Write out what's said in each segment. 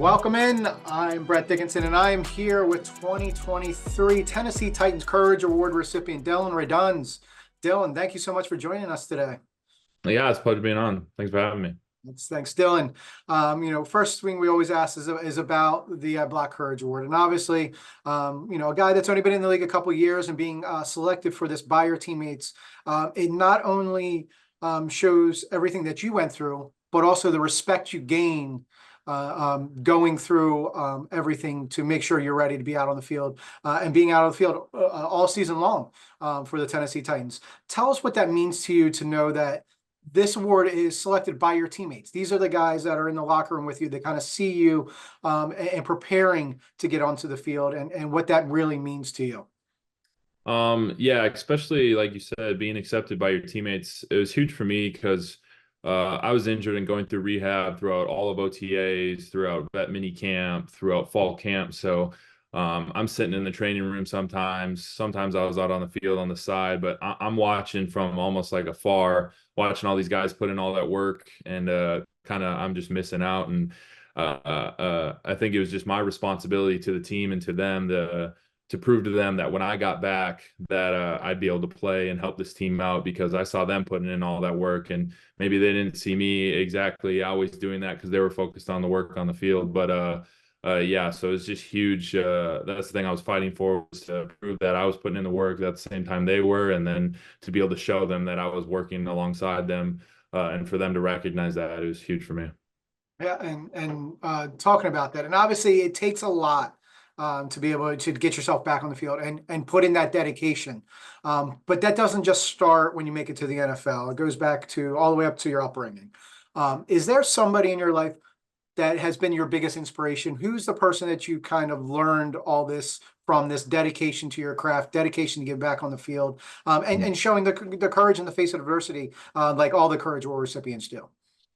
Welcome in. I'm Brett Dickinson, and I am here with 2023 Tennessee Titans Courage Award recipient Dillon Radunz. Dillon, thank you so much for joining us today. Yeah, it's a pleasure being on. Thanks for having me. Thanks, Dillon. First thing we always ask is about the Black Courage Award, and obviously, a guy that's only been in the league a couple of years and being selected for this by your teammates, it not only shows everything that you went through, but also the respect you gain going through everything to make sure you're ready to be out on the field and being out on the field all season long for the Tennessee Titans. Tell us what that means to you to know that this award is selected by your teammates. These are the guys that are in the locker room with you. They kind of see you and preparing to get onto the field and what that really means to you. Yeah, especially like you said, being accepted by your teammates, it was huge for me because I was injured and going through rehab throughout all of OTAs, throughout vet mini camp, throughout fall camp. So I'm sitting in the training room sometimes. Sometimes I was out on the field on the side, but I'm watching from almost like afar, watching all these guys put in all that work, and I'm just missing out. And I think it was just my responsibility to the team and to them to prove to them that when I got back that I'd be able to play and help this team out, because I saw them putting in all that work, and maybe they didn't see me exactly always doing that because they were focused on the work on the field. But yeah, so it's just huge. That's the thing I was fighting for, was to prove that I was putting in the work at the same time they were, and then to be able to show them that I was working alongside them, and for them to recognize that, it was huge for me. Yeah, and talking about that, and obviously it takes a lot to be able to get yourself back on the field and put in that dedication. But that doesn't just start when you make it to the NFL. It goes back to all the way up to your upbringing. Is there somebody in your life that has been your biggest inspiration? Who's the person that you kind of learned all this from, this dedication to your craft, dedication to get back on the field, and showing the courage in the face of adversity, like all the Courage Award recipients do?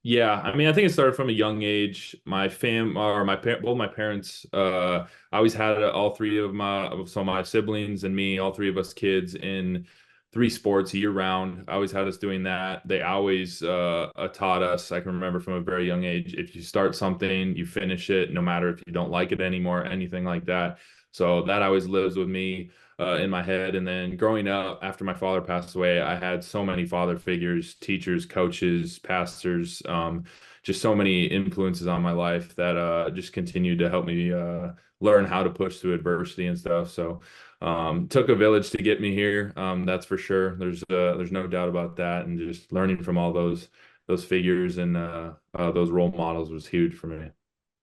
Yeah, I mean, I think it started from a young age. Both my parents, I always had my siblings and me, all three of us kids in three sports year round. I always had us doing that. They always taught us, I can remember from a very young age, if you start something, you finish it, no matter if you don't like it anymore, anything like that. So that always lives with me in my head. And then growing up, after my father passed away, I had so many father figures, teachers, coaches, pastors, just so many influences on my life that just continued to help me learn how to push through adversity and stuff. So took a village to get me here. That's for sure. There's no doubt about that. And just learning from all those figures and those role models was huge for me.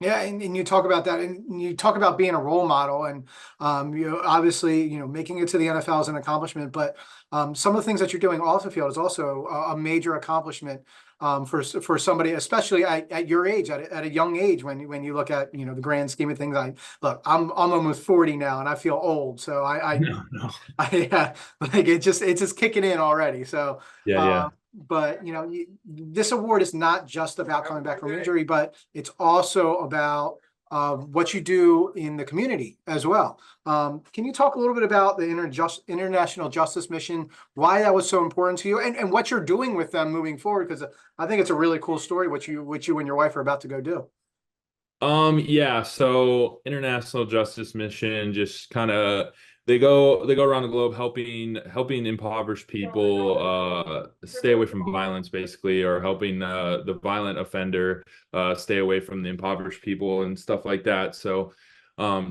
Yeah, and you talk about that, and you talk about being a role model, and obviously, making it to the NFL is an accomplishment, but some of the things that you're doing off the field is also a major accomplishment for somebody, especially at your age, at a young age, when you look at the grand scheme of things. I'm almost 40 now, and I feel old, so No. like it's just kicking in already. So Yeah. but this award is not just about coming back from injury, but it's also about what you do in the community as well. Can you talk a little bit about the International Justice Mission, why that was so important to you, and what you're doing with them moving forward? Because I think it's a really cool story what you and your wife are about to go do. Yeah, so International Justice Mission just kind of they go around the globe helping impoverished people stay away from violence, basically, or helping the violent offender stay away from the impoverished people and stuff like that. So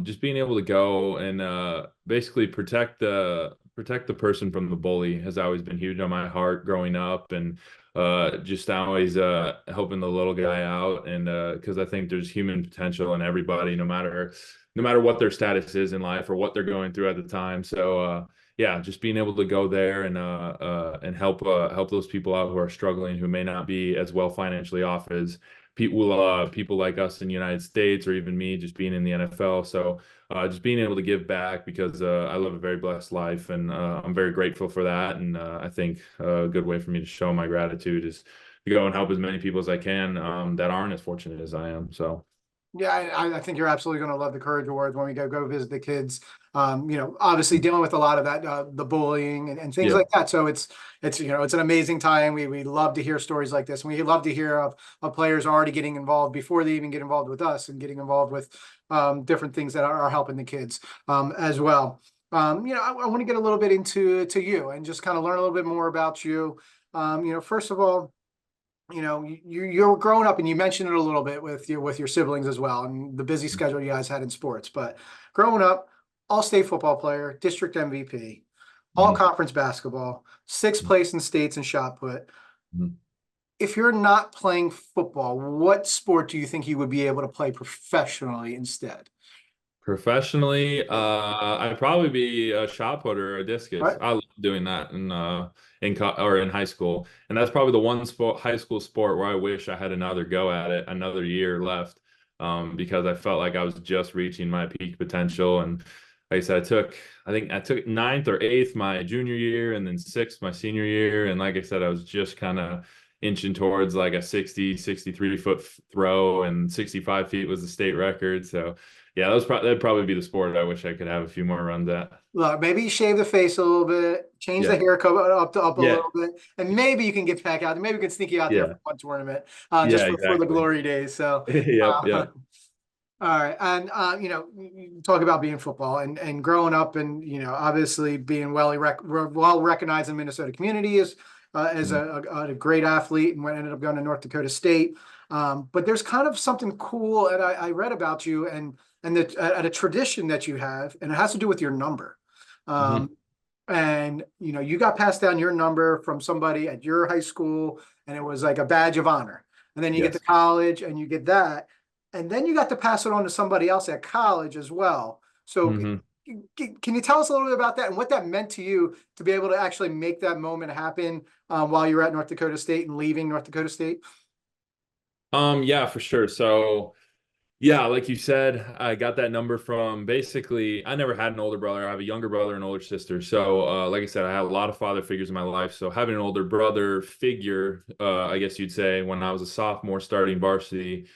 just being able to go and basically protect the person from the bully has always been huge on my heart growing up, and just always helping the little guy out, and because I think there's human potential in everybody, no matter what their status is in life or what they're going through at the time. So yeah, just being able to go there and help those people out who are struggling, who may not be as well financially off as people like us in the United States, or even me just being in the NFL. So just being able to give back, because I live a very blessed life, and I'm very grateful for that. And I think a good way for me to show my gratitude is to go and help as many people as I can that aren't as fortunate as I am. So Yeah, I think you're absolutely going to love the Courage Awards when we go visit the kids. Obviously dealing with a lot of that, the bullying and things Yeah. like that. So it's it's an amazing time. We love to hear stories like this, and we love to hear of players already getting involved before they even get involved with us and getting involved with different things that are helping the kids as well. I want to get a little bit to you and just kind of learn a little bit more about you. First of all, you're growing up, and you mentioned it a little bit with your siblings as well, and the busy schedule you guys had in sports. But growing up, all state football player, district MVP, all Mhm. conference basketball, sixth place in states in shot put. Mhm. If you're not playing football, what sport do you think you would be able to play professionally instead? Professionally, I'd probably be a shot putter or a discus. Right? I love doing that in high school, and that's probably the one sport, high school sport, where I wish I had another go at it, another year left, because I felt like I was just reaching my peak potential. And like I said, I think I took ninth or eighth my junior year, and then sixth my senior year. And like I said, I was just kind of inching towards like a 63 foot throw, and 65 feet was the state record. So yeah, that'd probably be the sport I wish I could have a few more runs at. Look, maybe you shave the face a little bit, change the Yeah, haircut up a yeah, little bit, and maybe you can get back out. Maybe we can sneak you out there yeah, for one tournament, just yeah, for the exactly. glory days. So, Yep, uh, yep. all right, and you talk about being football and growing up, and obviously being well recognized in the Minnesota community as Mhm, a great athlete, and ended up going to North Dakota State. But there's kind of something cool that I read about you and at a tradition that you have, and it has to do with your number. mhm. Um, and you got passed down your number from somebody at your high school, and it was like a badge of honor. And then you get to Yes. college and you get that, and then you got to pass it on to somebody else at college as well. So Hmm. can you tell us a little bit about that and what that meant to you to be able to actually make that moment happen while you were at North Dakota State and leaving North Dakota State? Yeah, for sure. So yeah, like you said, I got that number from basically, I never had an older brother. I have a younger brother and older sister. So, like I said, I had a lot of father figures in my life. So, having an older brother figure, I guess you'd say, when I was a sophomore starting varsity,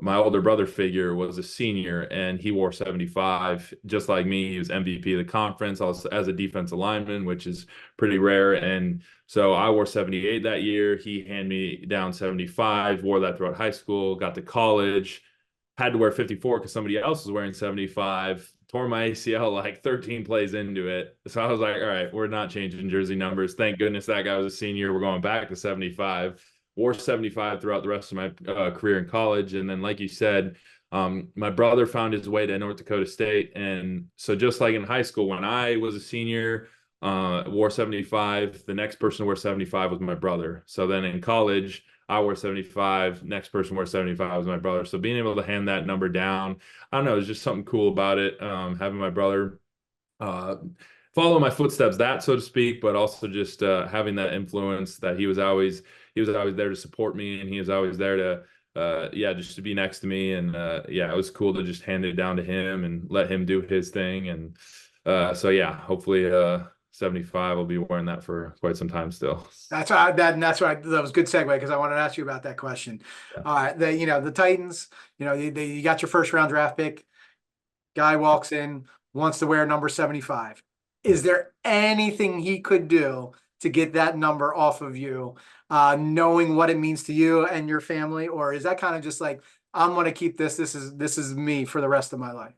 my older brother figure was a senior and he wore 75, just like me. He was MVP of the conference also as a defensive lineman, which is pretty rare. And so I wore 78 that year. He handed me down 75, wore that throughout high school, got to college, had to wear 54 because somebody else was wearing 75, tore my ACL like 13 plays into it. So I was like, all right, we're not changing jersey numbers. Thank goodness that guy was a senior. We're going back to 75. Wore 75 throughout the rest of my career in college. And then, like you said, my brother found his way to North Dakota State. And so, just like in high school, when I was a senior, wore 75, the next person to wear 75 was my brother. So then in college, I wore 75. Next person wore 75 was my brother. So being able to hand that number down, I don't know, it's just something cool about it. Having my brother uh, follow my footsteps, that so to speak, but also just having that influence that he was always there to support me, and he was always there to yeah, just to be next to me. And yeah, it was cool to just hand it down to him and let him do his thing. And so yeah, hopefully 75 will be wearing that for quite some time still. That was a good segue because I wanted to ask you about that question. Yeah. All right, the Titans, you got your first round draft pick. Guy walks in, wants to wear number 75. Is there anything he could do to get that number off of you, knowing what it means to you and your family, or is that kind of just like, I'm going to keep this. This is me for the rest of my life?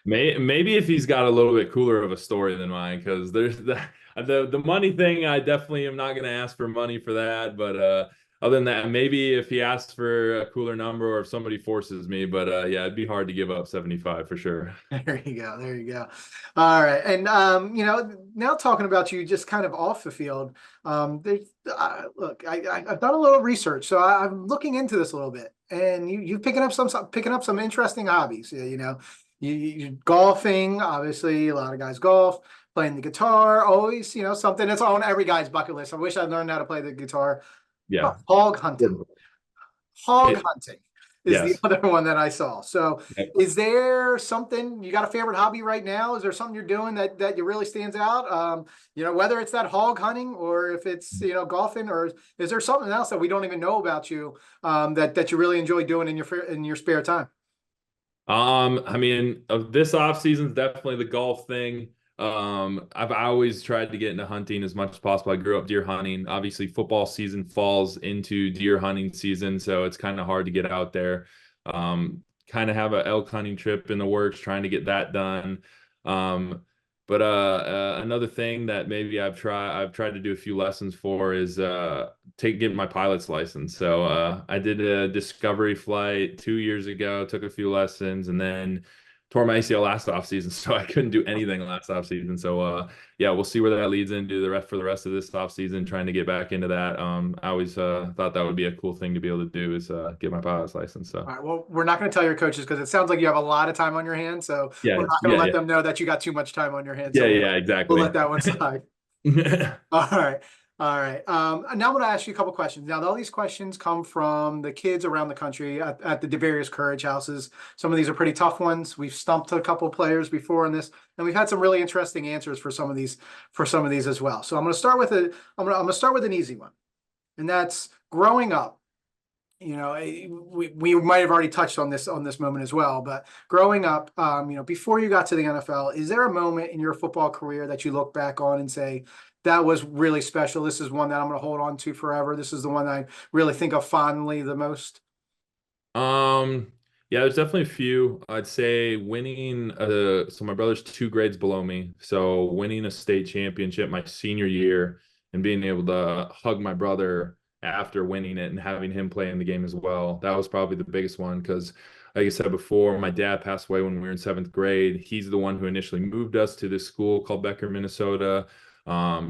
Maybe if he's got a little bit cooler of a story than mine, because there's the money thing. I definitely am not going to ask for money for that. But other than that, maybe if he asks for a cooler number or if somebody forces me. But yeah, it'd be hard to give up 75 for sure. There you go. There you go. All right. And now talking about you just kind of off the field, there's look, I've done a little research, so I'm looking into this a little bit, and you picking up some interesting hobbies. You golfing, obviously a lot of guys golf, playing the guitar, always, something that's on every guy's bucket list. I wish I'd learned how to play the guitar. Yeah. Hog hunting. Good. Hog It, hunting is the yes. other one that I saw. So, Yep. is there something you got a favorite hobby right now? Is there something you're doing that you really stands out? Whether it's that hog hunting or if it's golfing, or is there something else that we don't even know about you that you really enjoy doing in your spare time? I mean, this off season's definitely the golf thing. I've always tried to get into hunting as much as possible. I grew up deer hunting. Obviously, football season falls into deer hunting season, so it's kind of hard to get out there. Kind of have a elk hunting trip in the works, trying to get that done. Um, but another thing that maybe I've tried to do a few lessons for is get my pilot's license. So I did a discovery flight 2 years ago, took a few lessons, and then tore my ACL last off season, so I couldn't do anything last off season. So yeah, we'll see where that leads into the rest of this off season, trying to get back into that. I always thought that would be a cool thing to be able to do is get my pilot's license. So All right. Well, we're not going to tell your coaches because it sounds like you have a lot of time on your hands. So yeah, we're not going to yeah, let yeah, them know that you got too much time on your hands. yeah, So yeah, we'll exactly. let that one slide. All right. All right. Now I'm going to ask you a couple questions. Now, all these questions come from the kids around the country at the various Courage houses. Some of these are pretty tough ones. We've stumped a couple players before in this, and we've had some really interesting answers for some of these as well. So I'm going to start with I'm going to start with an easy one, and that's growing up. We might have already touched on this moment as well, but growing up, before you got to the NFL, is there a moment in your football career that you look back on and say, that was really special? This is one that I'm going to hold on to forever. This is the one I really think of fondly the most. Um, yeah, there's definitely a few. I'd say winning so my brother's 2 grades below me. So winning a state championship my senior year and being able to hug my brother after winning it and having him play in the game as well. That was probably the biggest one because like I said before, my dad passed away when we were in 7th grade. He's the one who initially moved us to this school called Becker, Minnesota.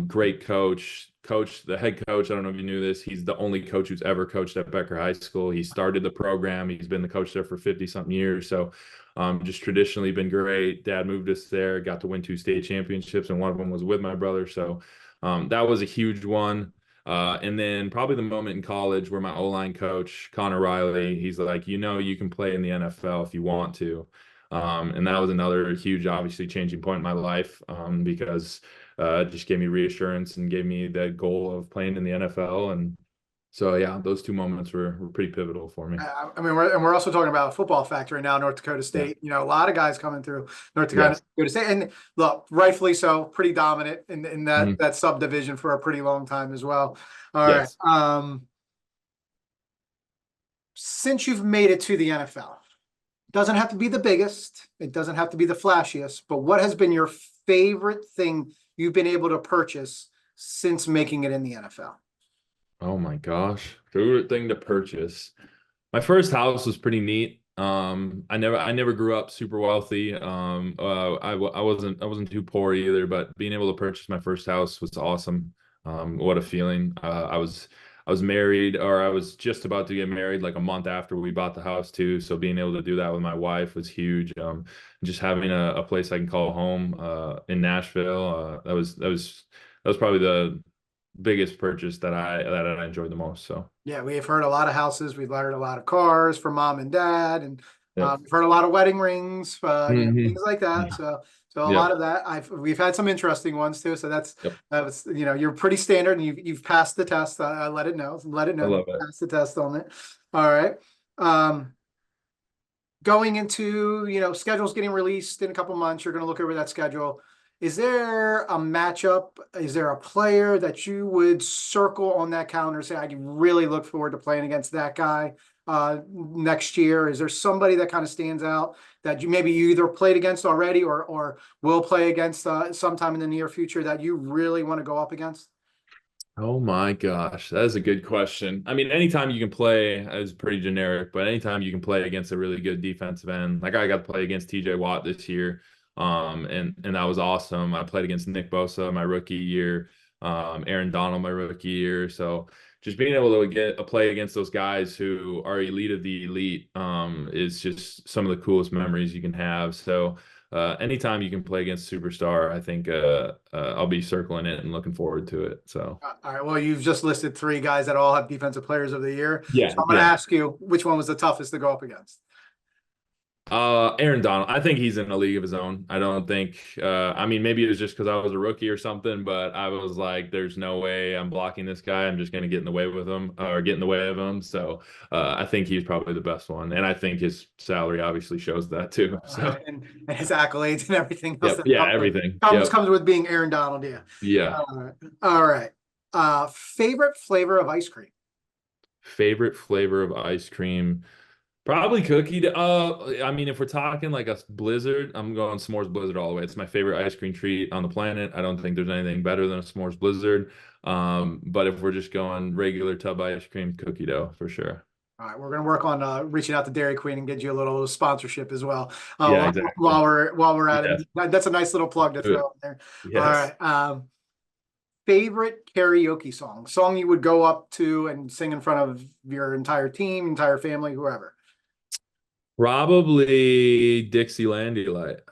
Great coach. The head coach, I don't know if you knew this, he's the only coach who's ever coached at Becker High School. He started the program. He's been the coach there for 50 something years. So just traditionally been great. Dad moved us there, got to win 2 state championships, and one of them was with my brother. So that was a huge one. And then probably the moment in college where my O-line coach, Connor Riley, he's like, you can play in the NFL if you want to. And that was another huge, obviously, changing point in my life because it just gave me reassurance and gave me the goal of playing in the NFL. And so, yeah, those 2 moments were pretty pivotal for me. I mean, we're also talking about a football factory now, North Dakota Yeah. State. A lot of guys coming through North Yes. Dakota State, and look, rightfully so, pretty dominant in Mhm. that subdivision for a pretty long time as well. All right. Yes. Since you've made it to the NFL, it doesn't have to be the biggest, it doesn't have to be the flashiest, but what has been your favorite thing you've been able to purchase since making it in the NFL? Oh my gosh. Favorite thing to purchase. My first house was pretty neat. I never grew up super wealthy. I wasn't too poor either, but being able to purchase my first house was awesome. What a feeling. I was married, or I was just about to get married like a month after we bought the house too. So being able to do that with my wife was huge. Just having a place I can call home in Nashville, that was probably the biggest purchase that I enjoyed the most. So Yeah, we've heard a lot of houses. We've heard a lot of cars for mom and dad, and yep. we've heard a lot of wedding rings, Hmm. things like that. Yeah. So a lot Yep. of that. We've had some interesting ones too. So Yep. that was you're pretty standard, and you've passed the test. I let it I know that love you it. passed the test on it. All right. Going into, schedules getting released in a couple months, you're going to look over that schedule. Is there a matchup? Is there a player that you would circle on that calendar? Say, I can really look forward to playing against that guy next year. Is there somebody that kind of stands out that you either played against already or will play against sometime in the near future that you really want to go up against? Oh my gosh, that is a good question. I mean, anytime you can play is pretty generic, but anytime you can play against a really good defensive end, like I got to play against TJ Watt this year, and that was awesome. I played against Nick Bosa my rookie year, Aaron Donald my rookie year. So just being able to get a play against those guys who are elite of the elite, is just some of the coolest memories you can have. So anytime you can play against superstar, I think I'll be circling it and looking forward to it. So All right. Well, you've just listed three guys that all have defensive players of the year. yeah, So I'm going to yeah. ask you which one was the toughest to go up against. Aaron Donald. I think he's in a league of his own. I don't think. I mean, maybe it was just because I was a rookie or something, but I was like, "There's no way I'm blocking this guy. I'm just going to get in the way with him or get in the way of him." So I think he's probably the best one, and I think his salary obviously shows that too. So And his accolades and everything else yep, that yeah, everything. Yep, comes with being Aaron Donald. Yeah. yeah. All right. Favorite flavor of ice cream? Favorite flavor of ice cream. Probably cookie. I mean, if we're talking like a blizzard, I'm going s'mores blizzard all the way. It's my favorite ice cream treat on the planet. I don't think there's anything better than a s'mores blizzard. But if we're just going regular tub ice cream, cookie dough for sure. All right, we're gonna work on reaching out to Dairy Queen and get you a little sponsorship as well. Yeah, exactly. While we're at Yes. it, that's a nice little plug to throw in there. All Yes. right. Favorite karaoke song you would go up to and sing in front of your entire team, entire family, whoever. Probably Dixieland Delight. Okay.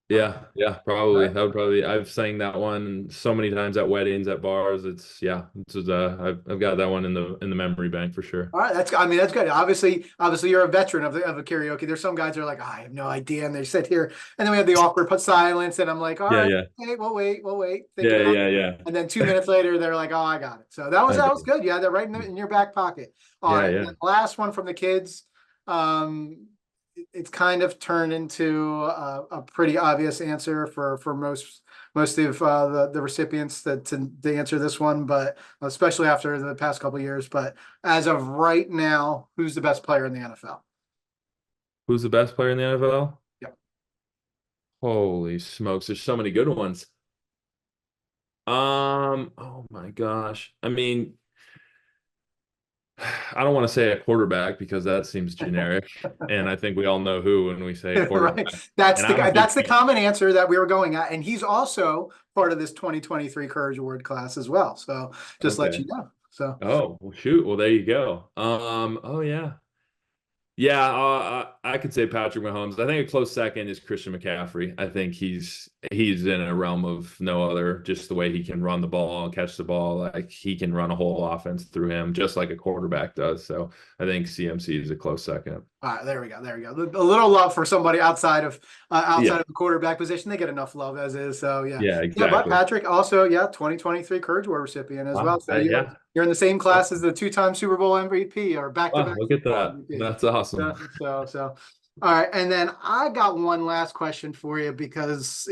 Yeah, yeah, All probably. right. That would probably. I've sang that one so many times at weddings, at bars. It's yeah. I've got that one in the memory bank for sure. All right, I mean, that's good. Obviously, you're a veteran of a karaoke. There's some guys that are like, I have no idea, and they sit here, and then we have the awkward silence, and I'm like, all Yeah, right, yeah, hey, we'll wait, think yeah, about yeah, it, yeah. and then 2 minutes later, they're like, oh, I got it. So I that do. was good. You had that right in your back pocket. All Yeah, right, and yeah. then last one from the kids. It's kind of turned into a pretty obvious answer for most of the recipients to answer this one, but especially after the past couple of years. But as of right now, who's the best player in the NFL? Who's the best player in the NFL? Yep. Holy smokes, there's so many good ones. Oh my gosh. I mean, I don't want to say a quarterback because that seems generic, and I think we all know who when we say Right. quarterback. That's And the I'm a guy. big That's the common answer that we were going at, and he's also part of this 2023 Courage Award class as well. So just let okay. you know. So Oh, well, shoot. Well, there you go. Oh yeah. Yeah, I could say Patrick Mahomes. I think a close second is Christian McCaffrey. I think he's in a realm of no other. Just the way he can run the ball and catch the ball, like he can run a whole offense through him, just like a quarterback does. So I think CMC is a close second. all right, there we go. There we go. A little love for somebody outside Yeah, of the quarterback position. They get enough love as is. So yeah, yeah, yeah. But exactly. Patrick also, yeah, 2023 Courage Award recipient as well. Wow. So Yeah. you're in the same class as the two-time Super Bowl MVP or Wow. back-to-back Look Super at Bowl that. MVP. That's awesome. So. All right, and then I got one last question for you because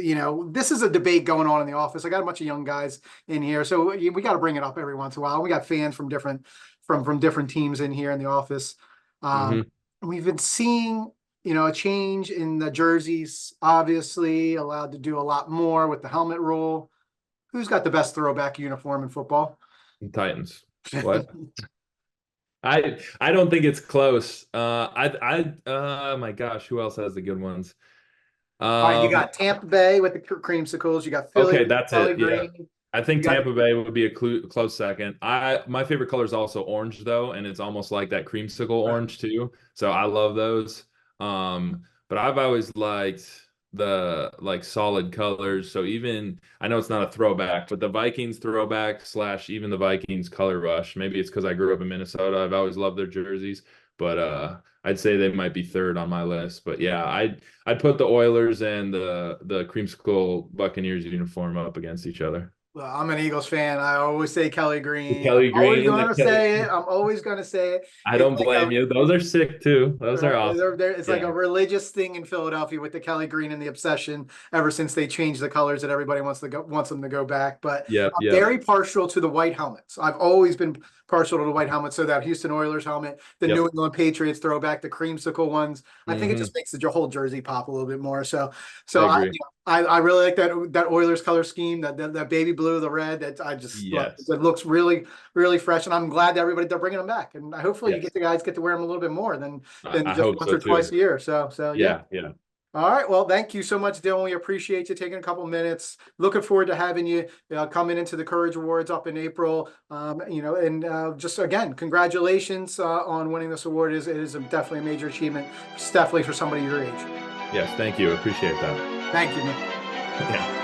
this is a debate going on in the office. I got a bunch of young guys in here, so we got to bring it up every once in a while. We got fans from different teams in here in the office. Um, Hmm. we've been seeing a change in the jerseys. Obviously, allowed to do a lot more with the helmet rule. Who's got the best throwback uniform in football? Titans. What? I don't think it's close. My gosh, who else has the good ones? All right, you Um, got Tampa Bay with the creamsicles. You got Philly okay, with the that's Kelly it. Yeah. green. I think You got Tampa Bay would be a close second. My favorite color is also orange though, and it's almost like that creamsicle right. orange too. So I love those. But I've always liked the like solid colors. So even I know it's not a throwback, but the Vikings throwback slash even the Vikings color rush. Maybe it's because I grew up in Minnesota. I've always loved their jerseys, but I'd say they might be third on my list. But yeah, I'd put the Oilers and the creamsicle Buccaneers uniform up against each other. Well, I'm an Eagles fan. I always say Kelly Green. I'm Kelly always Green, gonna say it. I'm always gonna say it. I It's don't like blame you. Those are sick too. Those are awesome. it's like Yeah. a religious thing in Philadelphia with the Kelly Green and the obsession ever since they changed the colors that everybody wants them to go back. But Yep. I'm Yep. very partial to the white helmets. I've always been partial to the white helmets. So that Houston Oilers helmet, the New Yep. England Patriots throwback, the creamsicle ones. I think it Hmm. just makes the whole jersey pop a little bit more. So I so I agree. I really like that Oilers color scheme, that baby blue, the red. That I just love. Yes. It looks really fresh, and I'm glad that they're bringing them back. And hopefully, Yes. the guys get to wear them a little bit more than I just hope once so or twice too. a year. So yeah. Yeah. Yeah. All right. Well, thank you so much, Dylan. We appreciate you taking a couple minutes. Looking forward to having you coming into the Courage Awards up in April. And just again, congratulations on winning this award. It is definitely a major achievement, definitely for somebody your age. Yes. Thank you. Appreciate that. Thank you, man. Yeah.